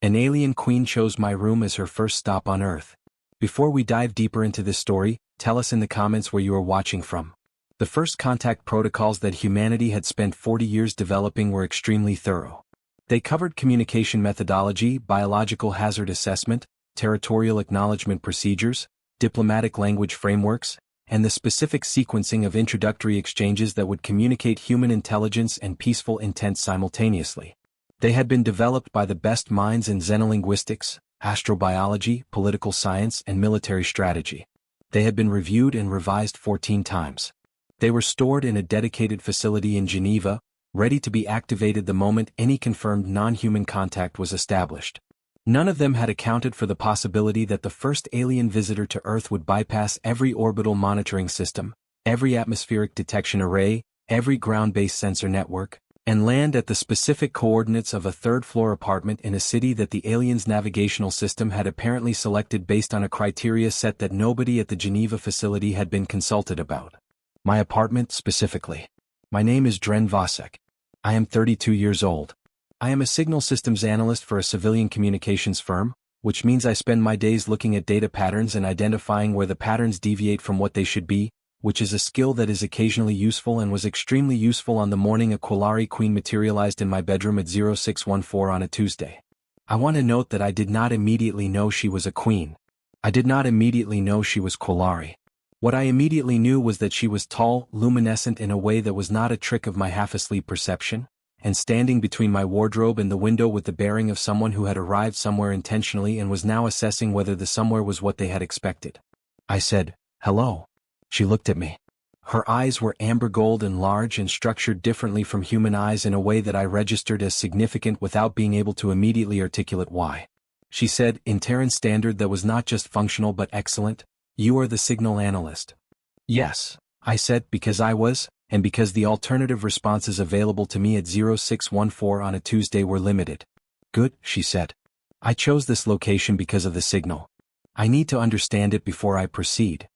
An alien queen chose my room as her first stop on Earth. Before we dive deeper into this story, tell us in the comments where you are watching from. The first contact protocols that humanity had spent 40 years developing were extremely thorough. They covered communication methodology, biological hazard assessment, territorial acknowledgement procedures, diplomatic language frameworks, and the specific sequencing of introductory exchanges that would communicate human intelligence and peaceful intent simultaneously. They had been developed by the best minds in xenolinguistics, astrobiology, political science, and military strategy. They had been reviewed and revised 14 times. They were stored in a dedicated facility in Geneva, ready to be activated the moment any confirmed non-human contact was established. None of them had accounted for the possibility that the first alien visitor to Earth would bypass every orbital monitoring system, every atmospheric detection array, every ground-based sensor network, and land at the specific coordinates of a third-floor apartment in a city that the aliens' navigational system had apparently selected based on a criteria set that nobody at the Geneva facility had been consulted about. My apartment specifically. My name is Dren Vosek. I am 32 years old. I am a signal systems analyst for a civilian communications firm, which means I spend my days looking at data patterns and identifying where the patterns deviate from what they should be, which is a skill that is occasionally useful and was extremely useful on the morning a Quillari queen materialized in my bedroom at 0614 on a Tuesday. I want to note that I did not immediately know she was a queen. I did not immediately know she was Quillari. What I immediately knew was that she was tall, luminescent in a way that was not a trick of my half-asleep perception, and standing between my wardrobe and the window with the bearing of someone who had arrived somewhere intentionally and was now assessing whether the somewhere was what they had expected. I said, "Hello." She looked at me. Her eyes were amber gold and large and structured differently from human eyes in a way that I registered as significant without being able to immediately articulate why. She said, in Terran standard that was not just functional but excellent, "You are the signal analyst." "Yes," I said, because I was, and because the alternative responses available to me at 0614 on a Tuesday were limited. "Good," she said. "I chose this location because of the signal. I need to understand it before I proceed."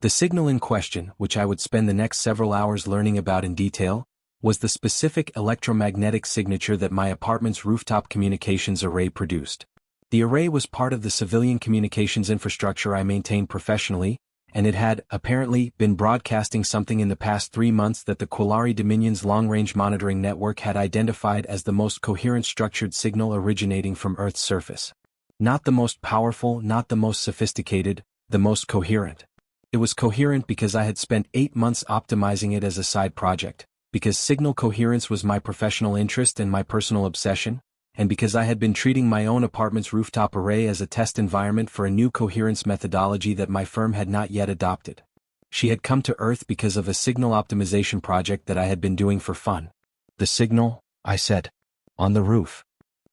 The signal in question, which I would spend the next several hours learning about in detail, was the specific electromagnetic signature that my apartment's rooftop communications array produced. The array was part of the civilian communications infrastructure I maintained professionally, and it had, apparently, been broadcasting something in the past 3 months that the Quillari Dominion's long-range monitoring network had identified as the most coherent structured signal originating from Earth's surface. Not the most powerful, not the most sophisticated, the most coherent. It was coherent because I had spent 8 months optimizing it as a side project, because signal coherence was my professional interest and my personal obsession, and because I had been treating my own apartment's rooftop array as a test environment for a new coherence methodology that my firm had not yet adopted. She had come to Earth because of a signal optimization project that I had been doing for fun. "The signal," I said, "on the roof.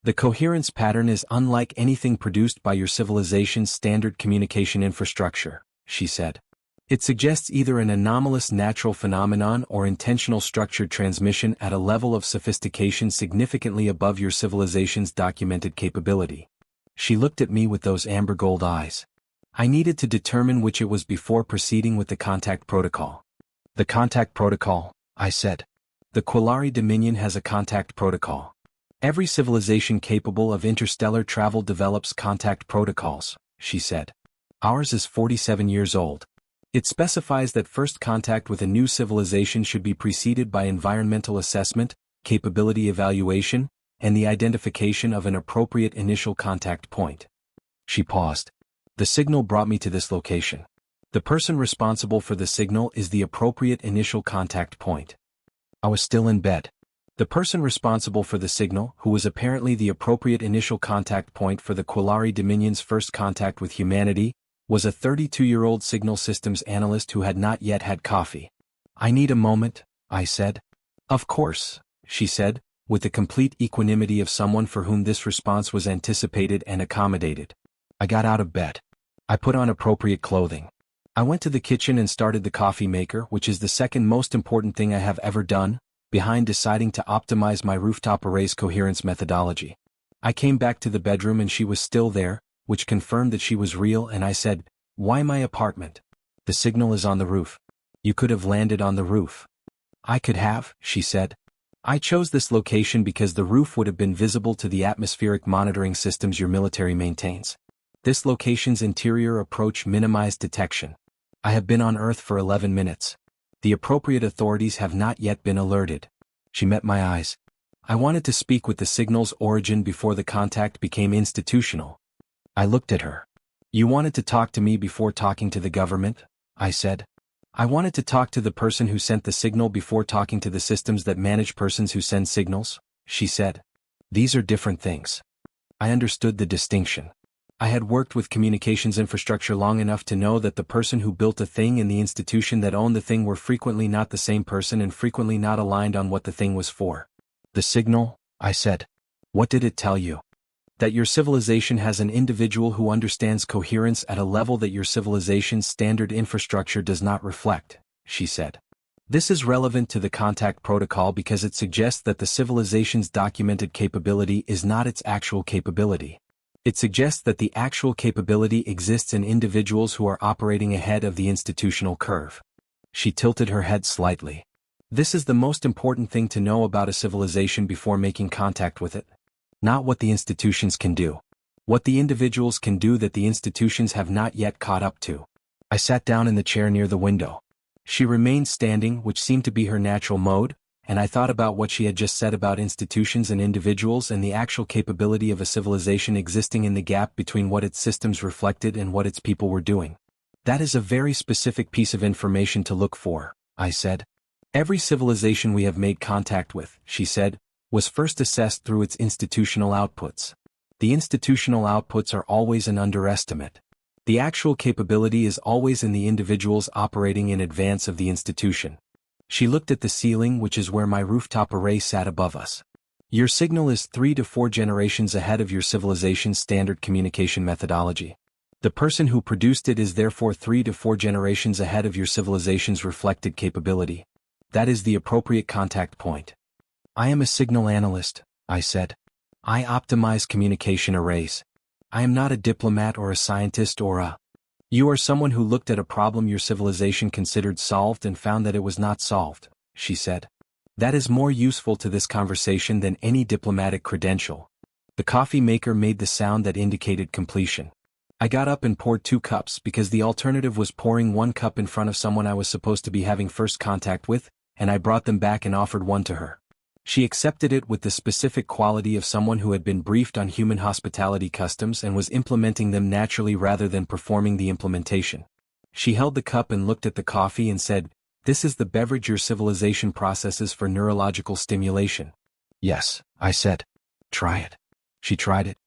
The coherence pattern is unlike anything produced by your civilization's standard communication infrastructure," she said. "It suggests either an anomalous natural phenomenon or intentional structured transmission at a level of sophistication significantly above your civilization's documented capability." She looked at me with those amber gold eyes. I needed to determine which it was before proceeding with the contact protocol. "The contact protocol," I said. "The Quillari Dominion has a contact protocol. Every civilization capable of interstellar travel develops contact protocols," she said. "Ours is 47 years old. It specifies that first contact with a new civilization should be preceded by environmental assessment, capability evaluation, and the identification of an appropriate initial contact point." She paused. "The signal brought me to this location. The person responsible for the signal is the appropriate initial contact point." I was still in bed. The person responsible for the signal, who was apparently the appropriate initial contact point for the Quillari Dominion's first contact with humanity, was a 32-year-old signal systems analyst who had not yet had coffee. "I need a moment," I said. "Of course," she said, with the complete equanimity of someone for whom this response was anticipated and accommodated. I got out of bed. I put on appropriate clothing. I went to the kitchen and started the coffee maker, which is the second most important thing I have ever done, behind deciding to optimize my rooftop array's coherence methodology. I came back to the bedroom and she was still there, which confirmed that she was real, and I said, "Why my apartment?" "The signal is on the roof. You could have landed on the roof." "I could have," she said. I chose this location because the roof would have been visible to the atmospheric monitoring systems your military maintains. This location's interior approach minimized detection. I have been on Earth for 11 minutes. The appropriate authorities have not yet been alerted. She met my eyes. I wanted to speak with the signal's origin before the contact became institutional. I looked at her. You wanted to talk to me before talking to the government? I said. I wanted to talk to the person who sent the signal before talking to the systems that manage persons who send signals, she said. These are different things. I understood the distinction. I had worked with communications infrastructure long enough to know that the person who built a thing and the institution that owned the thing were frequently not the same person and frequently not aligned on what the thing was for. The signal, I said. What did it tell you? That your civilization has an individual who understands coherence at a level that your civilization's standard infrastructure does not reflect, she said. This is relevant to the contact protocol because it suggests that the civilization's documented capability is not its actual capability. It suggests that the actual capability exists in individuals who are operating ahead of the institutional curve. She tilted her head slightly. This is the most important thing to know about a civilization before making contact with it. Not what the institutions can do. What the individuals can do that the institutions have not yet caught up to. I sat down in the chair near the window. She remained standing, which seemed to be her natural mode, and I thought about what she had just said about institutions and individuals and the actual capability of a civilization existing in the gap between what its systems reflected and what its people were doing. That is a very specific piece of information to look for, I said. Every civilization we have made contact with, she said, was first assessed through its institutional outputs. The institutional outputs are always an underestimate. The actual capability is always in the individuals operating in advance of the institution. She looked at the ceiling, which is where my rooftop array sat above us. Your signal is 3 to 4 generations ahead of your civilization's standard communication methodology. The person who produced it is therefore 3 to 4 generations ahead of your civilization's reflected capability. That is the appropriate contact point. I am a signal analyst, I said. I optimize communication arrays. I am not a diplomat or a scientist or a... You are someone who looked at a problem your civilization considered solved and found that it was not solved, she said. That is more useful to this conversation than any diplomatic credential. The coffee maker made the sound that indicated completion. I got up and poured 2 cups because the alternative was pouring 1 cup in front of someone I was supposed to be having first contact with, and I brought them back and offered one to her. She accepted it with the specific quality of someone who had been briefed on human hospitality customs and was implementing them naturally rather than performing the implementation. She held the cup and looked at the coffee and said, "This is the beverage your civilization processes for neurological stimulation." "Yes," I said. "Try it." She tried it.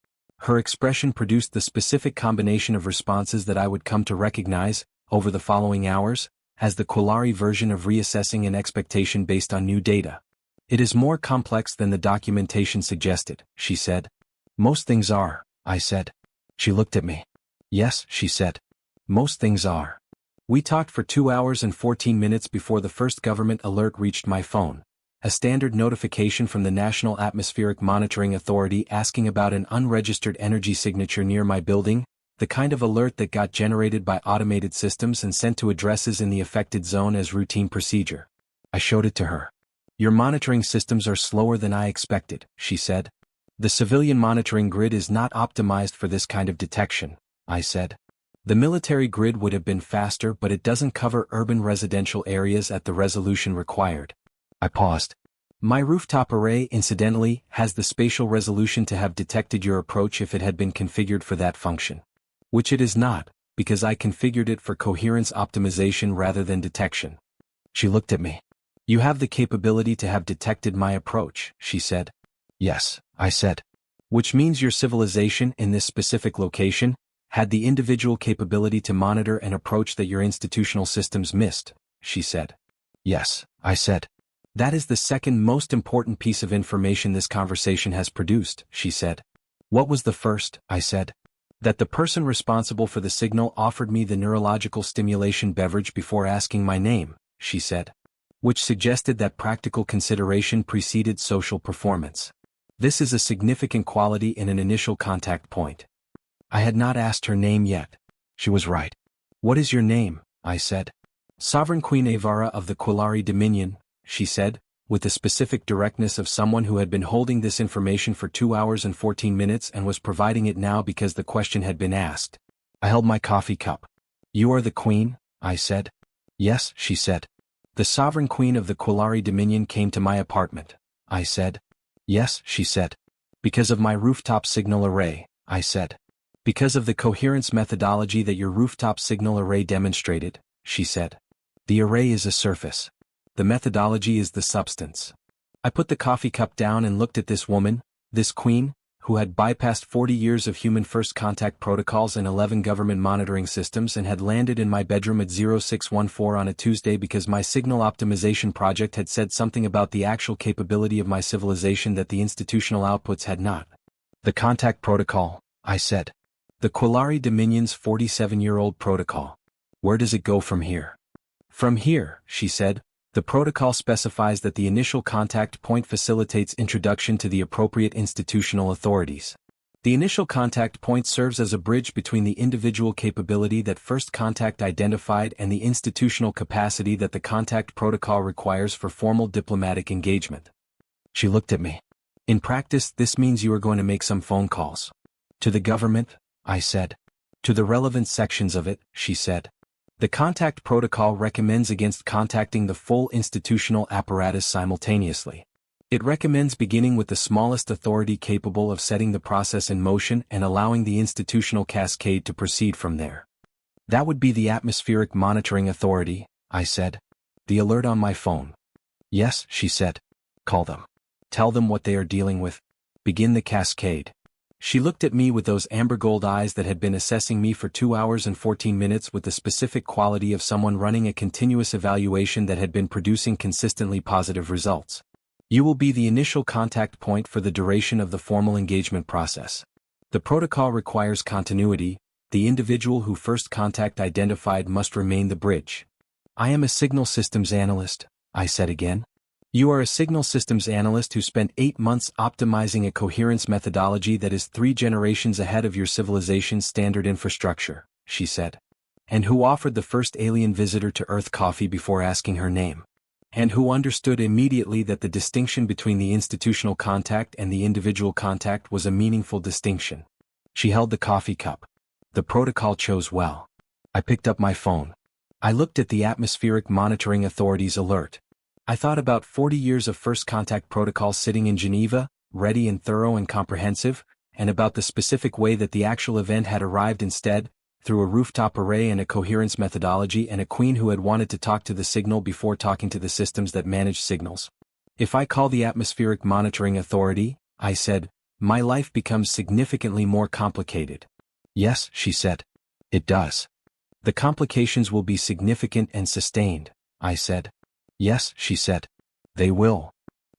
Her expression produced the specific combination of responses that I would come to recognize, over the following hours, as the Quillari version of reassessing an expectation based on new data. "It is more complex than the documentation suggested," she said. "Most things are," I said. She looked at me. "Yes," she said. "Most things are." We talked for 2 hours and 14 minutes before the first government alert reached my phone. A standard notification from the National Atmospheric Monitoring Authority asking about an unregistered energy signature near my building, the kind of alert that got generated by automated systems and sent to addresses in the affected zone as routine procedure. I showed it to her. "Your monitoring systems are slower than I expected," she said. "The civilian monitoring grid is not optimized for this kind of detection," I said. "The military grid would have been faster, but it doesn't cover urban residential areas at the resolution required." I paused. "My rooftop array, incidentally, has the spatial resolution to have detected your approach if it had been configured for that function. Which it is not, because I configured it for coherence optimization rather than detection." She looked at me. "You have the capability to have detected my approach," she said. "Yes," I said. "Which means your civilization, in this specific location, had the individual capability to monitor an approach that your institutional systems missed," she said. "Yes," I said. "That is the second most important piece of information this conversation has produced," she said. "What was the first?" I said. "That the person responsible for the signal offered me the neurological stimulation beverage before asking my name," she said. "Which suggested that practical consideration preceded social performance. This is a significant quality in an initial contact point." I had not asked her name yet. She was right. "What is your name?" I said. "Sovereign Queen Avara of the Quillari Dominion," she said, with the specific directness of someone who had been holding this information for 2 hours and 14 minutes and was providing it now because the question had been asked. I held my coffee cup. "You are the queen?" I said. "Yes," she said. "The sovereign queen of the Quillari Dominion came to my apartment," I said. "Yes," she said. "Because of my rooftop signal array," I said. "Because of the coherence methodology that your rooftop signal array demonstrated," she said. "The array is a surface. The methodology is the substance." I put the coffee cup down and looked at this woman, this queen, who had bypassed 40 years of human first contact protocols and 11 government monitoring systems and had landed in my bedroom at 0614 on a Tuesday because my signal optimization project had said something about the actual capability of my civilization that the institutional outputs had not. "The contact protocol," I said. "The Quillari Dominion's 47-year-old protocol. Where does it go from here?" "From here," she said, "the protocol specifies that the initial contact point facilitates introduction to the appropriate institutional authorities. The initial contact point serves as a bridge between the individual capability that first contact identified and the institutional capacity that the contact protocol requires for formal diplomatic engagement." She looked at me. "In practice, this means you are going to make some phone calls." "To the government?" I said. "To the relevant sections of it," she said. "The contact protocol recommends against contacting the full institutional apparatus simultaneously. It recommends beginning with the smallest authority capable of setting the process in motion and allowing the institutional cascade to proceed from there." "That would be the Atmospheric Monitoring Authority," I said. "The alert on my phone." "Yes," she said. "Call them. Tell them what they are dealing with. Begin the cascade." She looked at me with those amber gold eyes that had been assessing me for 2 hours and 14 minutes with the specific quality of someone running a continuous evaluation that had been producing consistently positive results. "You will be the initial contact point for the duration of the formal engagement process. The protocol requires continuity. The individual who first contact identified must remain the bridge." "I am a signal systems analyst," I said again. "You are a signal systems analyst who spent 8 months optimizing a coherence methodology that is 3 generations ahead of your civilization's standard infrastructure," she said. "And who offered the first alien visitor to Earth coffee before asking her name. And who understood immediately that the distinction between the institutional contact and the individual contact was a meaningful distinction." She held the coffee cup. "The protocol chose well." I picked up my phone. I looked at the Atmospheric Monitoring Authority's alert. I thought about 40 years of first contact protocols sitting in Geneva, ready and thorough and comprehensive, and about the specific way that the actual event had arrived instead, through a rooftop array and a coherence methodology and a queen who had wanted to talk to the signal before talking to the systems that manage signals. "If I call the Atmospheric Monitoring Authority," I said, "my life becomes significantly more complicated." "Yes," she said. "It does. The complications will be significant and sustained," I said. "Yes," she said. "They will.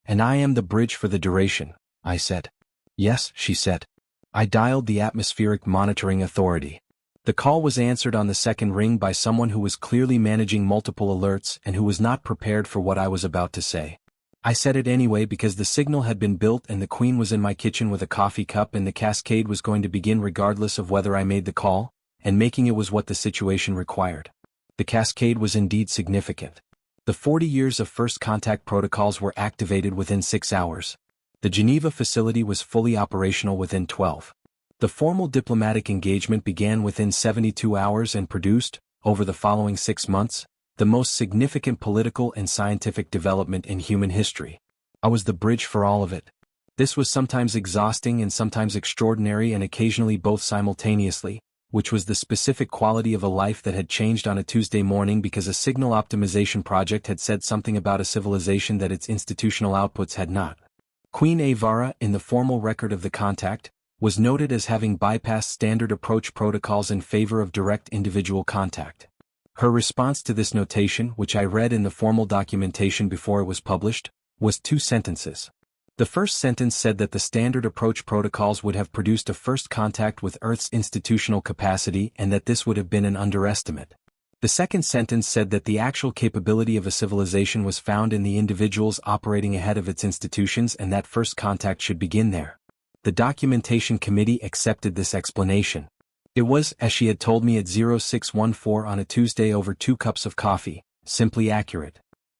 And I am the bridge for the duration," I said. "Yes," she said. I dialed the Atmospheric Monitoring Authority. The call was answered on the second ring by someone who was clearly managing multiple alerts and who was not prepared for what I was about to say. I said it anyway because the signal had been built and the queen was in my kitchen with a coffee cup and the cascade was going to begin regardless of whether I made the call, and making it was what the situation required. The cascade was indeed significant. The 40 years of first contact protocols were activated within 6 hours. The Geneva facility was fully operational within 12. The formal diplomatic engagement began within 72 hours and produced, over the following 6 months, the most significant political and scientific development in human history. I was the bridge for all of it. This was sometimes exhausting and sometimes extraordinary and occasionally both simultaneously, which was the specific quality of a life that had changed on a Tuesday morning because a signal optimization project had said something about a civilization that its institutional outputs had not. Queen Avara, in the formal record of the contact, was noted as having bypassed standard approach protocols in favor of direct individual contact. Her response to this notation, which I read in the formal documentation before it was published, was 2 sentences. The first sentence said that the standard approach protocols would have produced a first contact with Earth's institutional capacity and that this would have been an underestimate. The second sentence said that the actual capability of a civilization was found in the individuals operating ahead of its institutions and that first contact should begin there. The documentation committee accepted this explanation. It was, as she had told me at 0614 on a Tuesday over 2 cups of coffee, simply accurate.